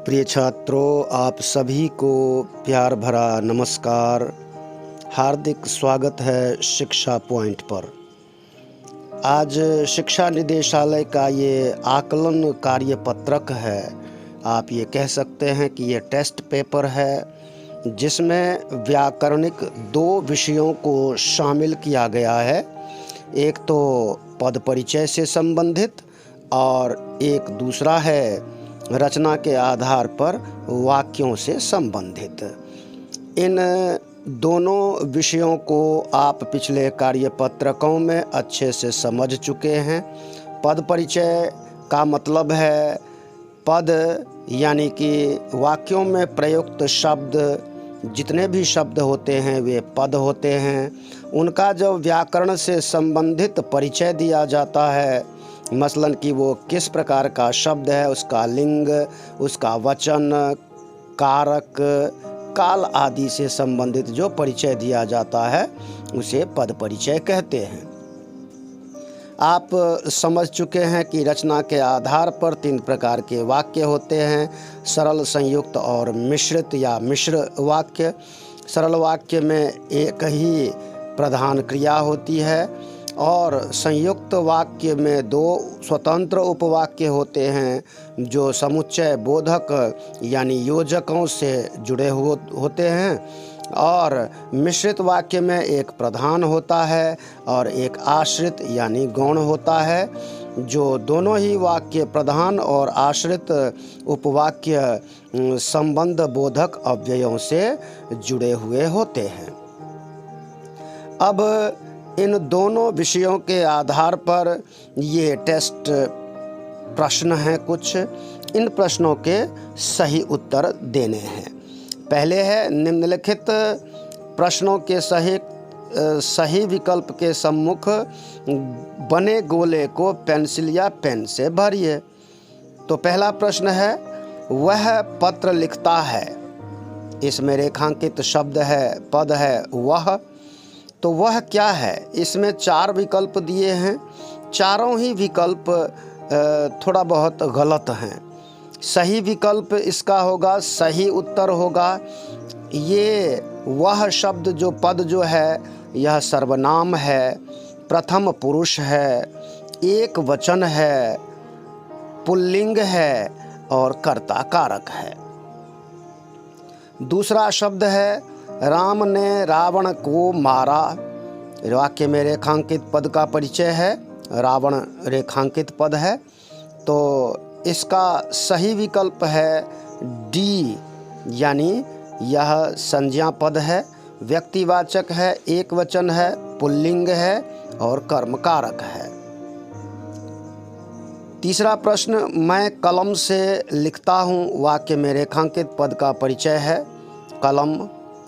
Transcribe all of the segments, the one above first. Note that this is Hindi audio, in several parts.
प्रिय छात्रों, आप सभी को प्यार भरा नमस्कार। हार्दिक स्वागत है शिक्षा पॉइंट पर। आज शिक्षा निदेशालय का ये आकलन कार्यपत्रक है। आप ये कह सकते हैं कि ये टेस्ट पेपर है, जिसमें व्याकरणिक 2 विषयों को शामिल किया गया है। एक तो पद परिचय से संबंधित और एक दूसरा है रचना के आधार पर वाक्यों से संबंधित। इन दोनों विषयों को आप पिछले कार्यपत्रकों में अच्छे से समझ चुके हैं। पद परिचय का मतलब है पद, यानी कि वाक्यों में प्रयुक्त शब्द, जितने भी शब्द होते हैं वे पद होते हैं। उनका जब व्याकरण से संबंधित परिचय दिया जाता है, मसलन कि वो किस प्रकार का शब्द है, उसका लिंग, उसका वचन, कारक, काल आदि से संबंधित जो परिचय दिया जाता है उसे पद परिचय कहते हैं। आप समझ चुके हैं कि रचना के आधार पर 3 प्रकार के वाक्य होते हैं: सरल, संयुक्त और मिश्रित या मिश्र वाक्य। सरल वाक्य में एक ही प्रधान क्रिया होती है और संयुक्त वाक्य में 2 स्वतंत्र उपवाक्य होते हैं जो समुच्चय बोधक यानी योजकों से जुड़े होते हैं। और मिश्रित वाक्य में एक प्रधान होता है और एक आश्रित यानी गौण होता है, जो दोनों ही वाक्य प्रधान और आश्रित उपवाक्य संबंध बोधक अव्ययों से जुड़े हुए होते हैं। अब इन दोनों विषयों के आधार पर ये टेस्ट प्रश्न हैं कुछ। इन प्रश्नों के सही उत्तर देने हैं। पहले है निम्नलिखित प्रश्नों के सही विकल्प के सम्मुख बने गोले को पेंसिल या पेन से भरिए। तो पहला प्रश्न है, वह पत्र लिखता है। इसमें रेखांकित शब्द है, पद है वह। तो वह क्या है? इसमें 4 विकल्प दिए हैं। चारों ही विकल्प थोड़ा बहुत गलत हैं। सही विकल्प इसका होगा, सही उत्तर होगा, ये वह शब्द जो पद जो है यह सर्वनाम है, प्रथम पुरुष है, एक वचन है, पुल्लिंग है और कर्ता कारक है। दूसरा शब्द है, राम ने रावण को मारा। वाक्य में रेखांकित पद का परिचय है, रावण रेखांकित पद है। तो इसका सही विकल्प है डी, यानी यह संज्ञा पद है, व्यक्तिवाचक है, एक वचन है, पुल्लिंग है और कर्म कारक है। तीसरा प्रश्न, मैं कलम से लिखता हूँ। वाक्य में रेखांकित पद का परिचय है, कलम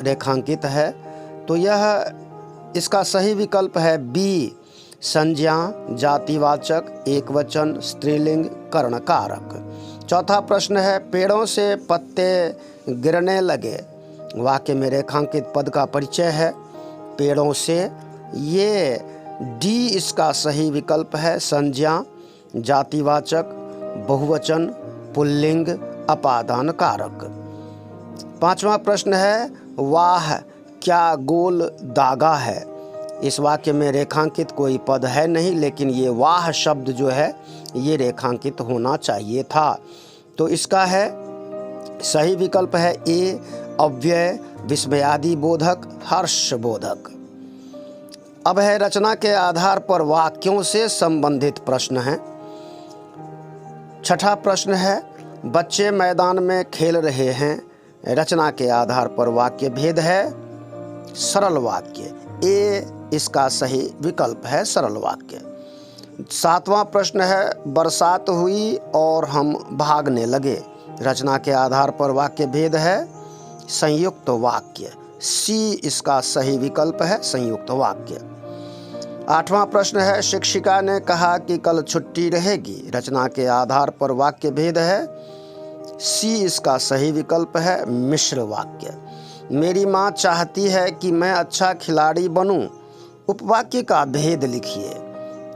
रेखांकित है। तो यह इसका सही विकल्प है बी, संज्ञा, जातिवाचक, एकवचन, स्त्रीलिंग, कर्ण कारक। चौथा प्रश्न है, पेड़ों से पत्ते गिरने लगे। वाक्य में रेखांकित पद का परिचय है, पेड़ों से। ये डी इसका सही विकल्प है, संज्ञा, जातिवाचक, बहुवचन, पुल्लिंग, अपादान कारक। पांचवा प्रश्न है, वाह क्या गोल दागा है। इस वाक्य में रेखांकित कोई पद है नहीं, लेकिन ये वाह शब्द जो है ये रेखांकित होना चाहिए था। तो इसका है सही विकल्प है ए, अव्यय, विस्मयादि बोधक, हर्ष बोधक। अब है रचना के आधार पर वाक्यों से संबंधित प्रश्न हैं। छठा प्रश्न है, बच्चे मैदान में खेल रहे हैं। रचना के आधार पर वाक्य भेद है सरल वाक्य। ए इसका सही विकल्प है, सरल वाक्य। 7वां प्रश्न है, बरसात हुई और हम भागने लगे। रचना के आधार पर वाक्य भेद है संयुक्त वाक्य। सी इसका सही विकल्प है, संयुक्त वाक्य। 8वां प्रश्न है, शिक्षिका ने कहा कि कल छुट्टी रहेगी। रचना के आधार पर वाक्य भेद है सी इसका सही विकल्प है, मिश्र वाक्य। मेरी माँ चाहती है कि मैं अच्छा खिलाड़ी बनूं। उपवाक्य का भेद लिखिए।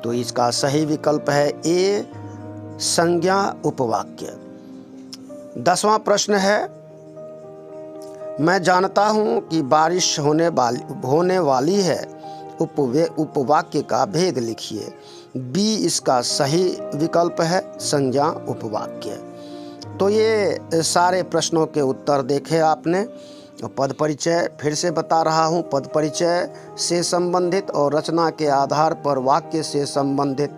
तो इसका सही विकल्प है ए, संज्ञा उपवाक्य। 10वां प्रश्न है, मैं जानता हूँ कि बारिश होने वाली है, उपवाक्य का भेद लिखिए। बी इसका सही विकल्प है, संज्ञा उपवाक्य। तो ये सारे प्रश्नों के उत्तर देखे आपने। पद परिचय फिर से बता रहा हूँ, पद परिचय से संबंधित और रचना के आधार पर वाक्य से संबंधित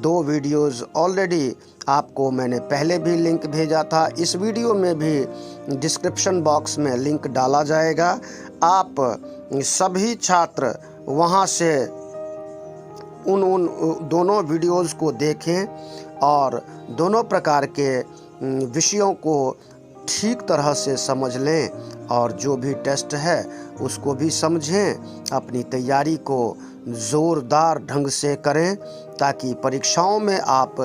2 वीडियोज़ ऑलरेडी आपको मैंने पहले भी लिंक भेजा था। इस वीडियो में भी डिस्क्रिप्शन बॉक्स में लिंक डाला जाएगा। आप सभी छात्र वहां से उन दोनों वीडियोज़ को देखें और दोनों प्रकार के विषयों को ठीक तरह से समझ लें और जो भी टेस्ट है उसको भी समझें। अपनी तैयारी को ज़ोरदार ढंग से करें ताकि परीक्षाओं में आप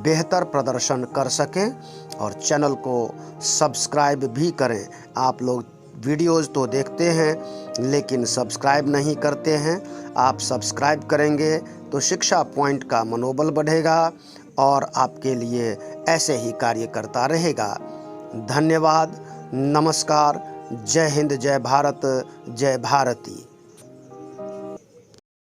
बेहतर प्रदर्शन कर सकें। और चैनल को सब्सक्राइब भी करें। आप लोग वीडियोज़ तो देखते हैं लेकिन सब्सक्राइब नहीं करते हैं। आप सब्सक्राइब करेंगे तो शिक्षा पॉइंट का मनोबल बढ़ेगा और आपके लिए ऐसे ही कार्य करता रहेगा। धन्यवाद, नमस्कार, जय हिंद, जय भारत, जय भारती।